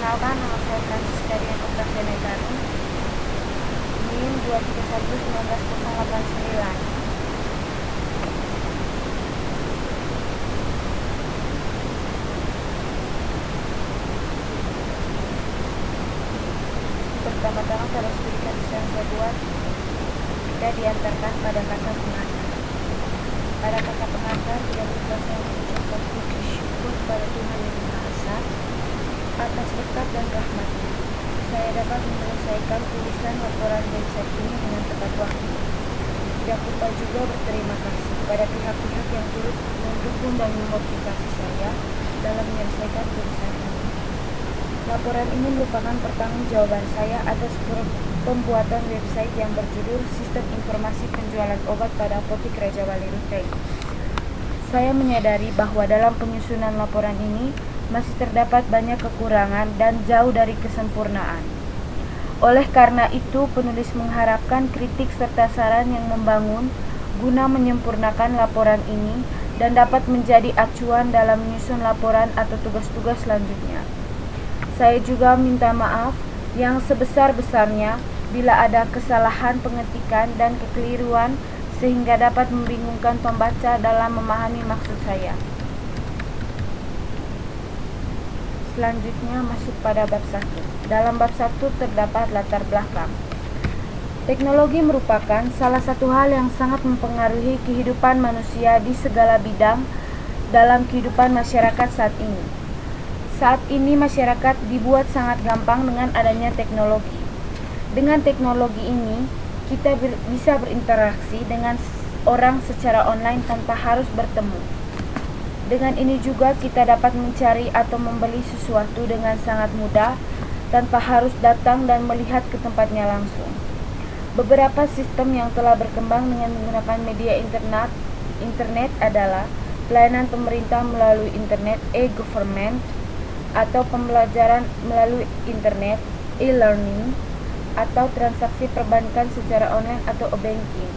Perkenalkan, nama saya Francisca Dian Octaviana Ekarum, NIM 2311989. Pertama-tama pada studi kasus yang saya buat, kita diantarkan pada kata pengantar. Pada kata pengantar, tidak lupa saya mengucapkan puji syukur pada Tuhan Yang Maha Esa atas berkat dan rahmatnya. Saya dapat menyelesaikan tulisan laporan website ini dengan tepat waktu. Tidak lupa juga berterima kasih pada pihak-pihak yang turut mendukung dan memotivasi saya dalam menyelesaikan tulisan ini. Laporan ini merupakan pertanggungjawaban saya atas pembuatan website yang berjudul Sistem Informasi Penjualan Obat pada Apotik Raja Wali Ruteng. Saya menyadari bahwa dalam penyusunan laporan ini masih terdapat banyak kekurangan dan jauh dari kesempurnaan. Oleh karena itu, penulis mengharapkan kritik serta saran yang membangun guna menyempurnakan laporan ini dan dapat menjadi acuan dalam menyusun laporan atau tugas-tugas selanjutnya. Saya juga minta maaf yang sebesar-besarnya bila ada kesalahan pengetikan dan kekeliruan sehingga dapat membingungkan pembaca dalam memahami maksud saya. Selanjutnya masuk pada bab 1. Dalam bab 1 terdapat latar belakang. Teknologi merupakan salah satu hal yang sangat mempengaruhi kehidupan manusia di segala bidang dalam kehidupan masyarakat saat ini. Saat ini masyarakat dibuat sangat gampang dengan adanya teknologi. Dengan teknologi ini, kita bisa berinteraksi dengan orang secara online tanpa harus bertemu. Dengan ini juga kita dapat mencari atau membeli sesuatu dengan sangat mudah tanpa harus datang dan melihat ke tempatnya langsung. Beberapa sistem yang telah berkembang dengan menggunakan media internet adalah pelayanan pemerintah melalui internet, e-government, atau pembelajaran melalui internet, e-learning, atau transaksi perbankan secara online atau e-banking.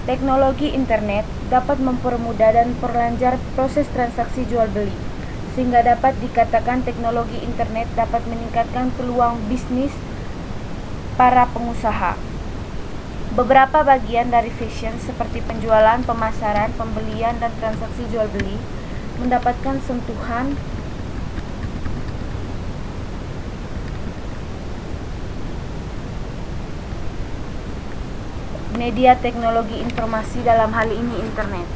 Teknologi internet dapat mempermudah dan memperlancar proses transaksi jual beli, sehingga dapat dikatakan teknologi internet dapat meningkatkan peluang bisnis para pengusaha. Beberapa bagian dari fashion seperti penjualan, pemasaran, pembelian, dan transaksi jual beli mendapatkan sentuhan media teknologi informasi, dalam hal ini internet,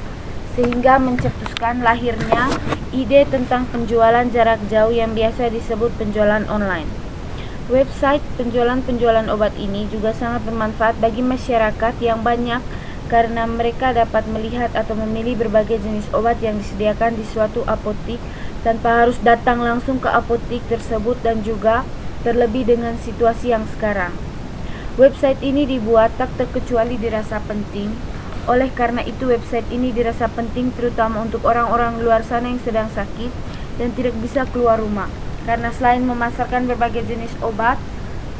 sehingga mencetuskan lahirnya ide tentang penjualan jarak jauh yang biasa disebut penjualan online. Website penjualan obat ini juga sangat bermanfaat bagi masyarakat yang banyak karena mereka dapat melihat atau memilih berbagai jenis obat yang disediakan di suatu apotik tanpa harus datang langsung ke apotik tersebut, dan juga terlebih dengan situasi yang sekarang. Website ini dibuat tak terkecuali dirasa penting. Oleh karena itu, website ini dirasa penting terutama untuk orang-orang luar sana yang sedang sakit dan tidak bisa keluar rumah. Karena selain memasarkan berbagai jenis obat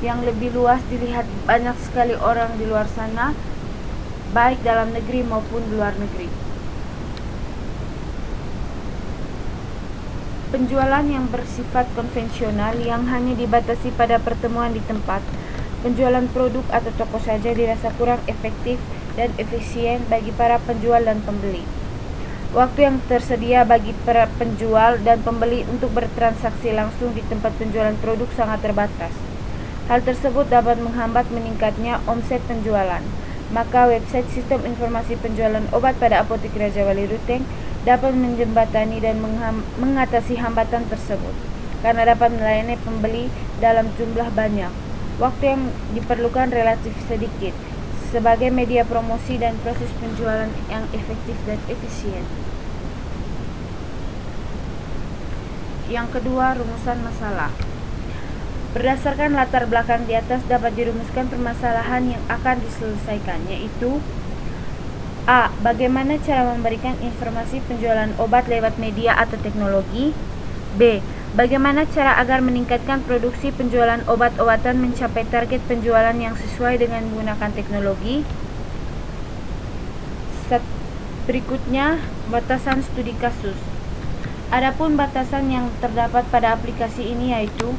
yang lebih luas dilihat banyak sekali orang di luar sana, baik dalam negeri maupun di luar negeri. Penjualan yang bersifat konvensional yang hanya dibatasi pada pertemuan di tempat, penjualan produk atau toko saja dirasa kurang efektif dan efisien bagi para penjual dan pembeli. Waktu yang tersedia bagi para penjual dan pembeli untuk bertransaksi langsung di tempat penjualan produk sangat terbatas. Hal tersebut dapat menghambat meningkatnya omset penjualan. Maka website Sistem Informasi Penjualan Obat pada Apotik Raja Wali Ruteng dapat menjembatani dan mengatasi hambatan tersebut, karena dapat melayani pembeli dalam jumlah banyak. Waktu yang diperlukan relatif sedikit sebagai media promosi dan proses penjualan yang efektif dan efisien. Yang kedua, rumusan masalah. Berdasarkan latar belakang di atas dapat dirumuskan permasalahan yang akan diselesaikan, yaitu A. Bagaimana cara memberikan informasi penjualan obat lewat media atau teknologi? B. Bagaimana cara agar meningkatkan produksi penjualan obat-obatan mencapai target penjualan yang sesuai dengan menggunakan teknologi? Berikutnya, batasan studi kasus. Adapun batasan yang terdapat pada aplikasi ini yaitu: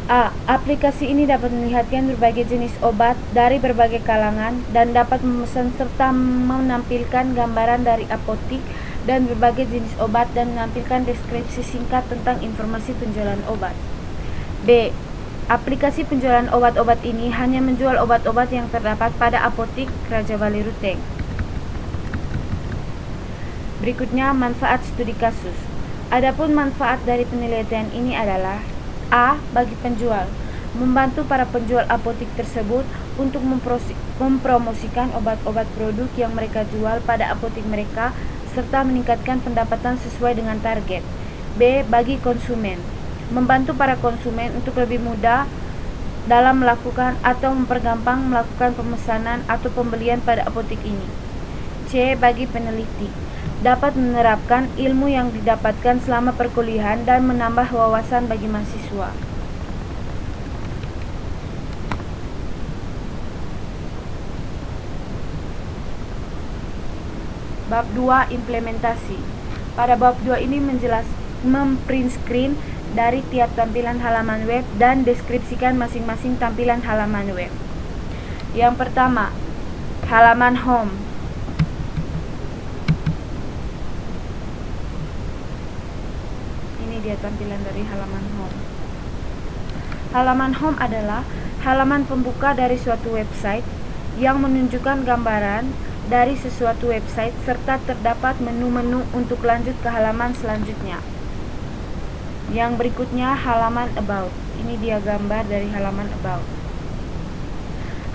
A. Aplikasi ini dapat melihatkan berbagai jenis obat dari berbagai kalangan dan dapat memesan serta menampilkan gambaran dari apotik dan berbagai jenis obat dan menampilkan deskripsi singkat tentang informasi penjualan obat. B. Aplikasi penjualan obat-obat ini hanya menjual obat-obat yang terdapat pada apotik Raja Wali Ruteng. Berikutnya, manfaat studi kasus. Adapun manfaat dari penelitian ini adalah: A. Bagi penjual, membantu para penjual apotik tersebut untuk mempromosikan obat-obat produk yang mereka jual pada apotik mereka serta meningkatkan pendapatan sesuai dengan target. B. Bagi konsumen, membantu para konsumen untuk lebih mudah dalam melakukan atau mempergampang melakukan pemesanan atau pembelian pada apotik ini. C. Bagi peneliti, dapat menerapkan ilmu yang didapatkan selama perkuliahan dan menambah wawasan bagi mahasiswa. Bab 2. Implementasi. Pada bab 2 ini memprint screen dari tiap tampilan halaman web dan deskripsikan masing-masing tampilan halaman web. Yang pertama, halaman home. Ini dia tampilan dari halaman home. Halaman home adalah halaman pembuka dari suatu website yang menunjukkan gambaran dari sesuatu website serta terdapat menu-menu untuk lanjut ke halaman selanjutnya. Yang berikutnya, halaman about. Ini dia gambar dari halaman about.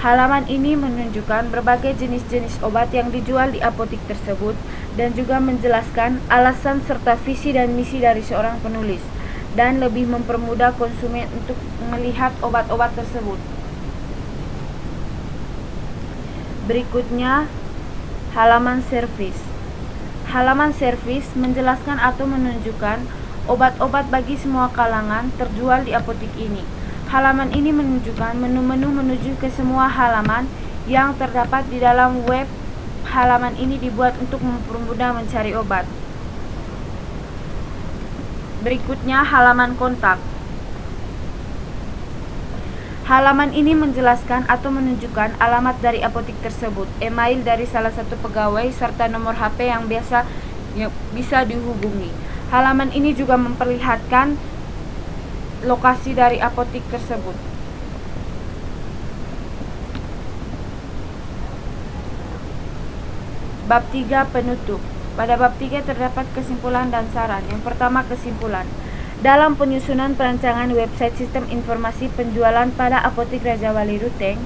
Halaman ini menunjukkan berbagai jenis-jenis obat yang dijual di apotik tersebut dan juga menjelaskan alasan serta visi dan misi dari seorang penulis dan lebih mempermudah konsumen untuk melihat obat-obat tersebut. Berikutnya, halaman servis. Halaman servis menjelaskan atau menunjukkan obat-obat bagi semua kalangan terjual di apotik ini. Halaman ini menunjukkan menu-menu menuju ke semua halaman yang terdapat di dalam web. Halaman ini dibuat untuk mempermudah mencari obat. Berikutnya, halaman kontak. Halaman ini menjelaskan atau menunjukkan alamat dari apotik tersebut, email dari salah satu pegawai, serta nomor HP yang bisa dihubungi. Halaman ini juga memperlihatkan lokasi dari apotik tersebut. Bab 3. Penutup. Pada bab 3 terdapat kesimpulan dan saran. Yang pertama, kesimpulan. Dalam penyusunan perancangan website sistem informasi penjualan pada apotik Raja Wali Ruteng,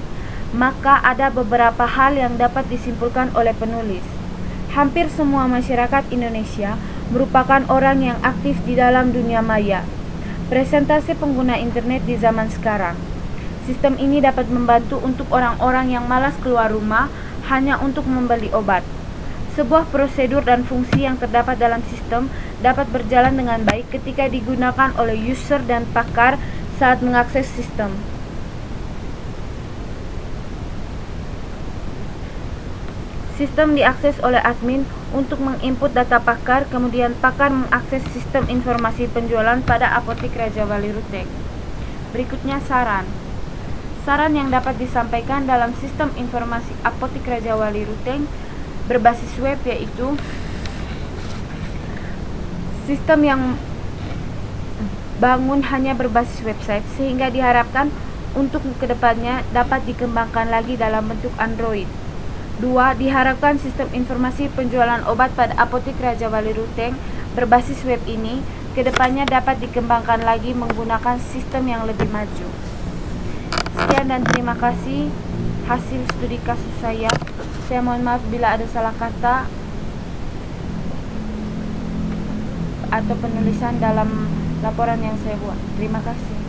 maka ada beberapa hal yang dapat disimpulkan oleh penulis. Hampir semua masyarakat Indonesia merupakan orang yang aktif di dalam dunia maya. Presentasi pengguna internet di zaman sekarang. Sistem ini dapat membantu untuk orang-orang yang malas keluar rumah hanya untuk membeli obat. Sebuah prosedur dan fungsi yang terdapat dalam sistem dapat berjalan dengan baik ketika digunakan oleh user dan pakar saat mengakses sistem. Sistem diakses oleh admin untuk menginput data pakar, kemudian pakar mengakses sistem informasi penjualan pada apotik Raja Wali Ruteng. Berikutnya, saran. Saran yang dapat disampaikan dalam sistem informasi apotik Raja Wali Ruteng berbasis web yaitu sistem yang bangun hanya berbasis website, sehingga diharapkan untuk kedepannya dapat dikembangkan lagi dalam bentuk Android. 2. Diharapkan sistem informasi penjualan obat pada apotik Raja Wali Ruteng berbasis web ini kedepannya dapat dikembangkan lagi menggunakan sistem yang lebih maju. Sekian dan terima kasih hasil studi kasus saya. Saya mohon maaf bila ada salah kata atau penulisan dalam laporan yang saya buat. Terima kasih.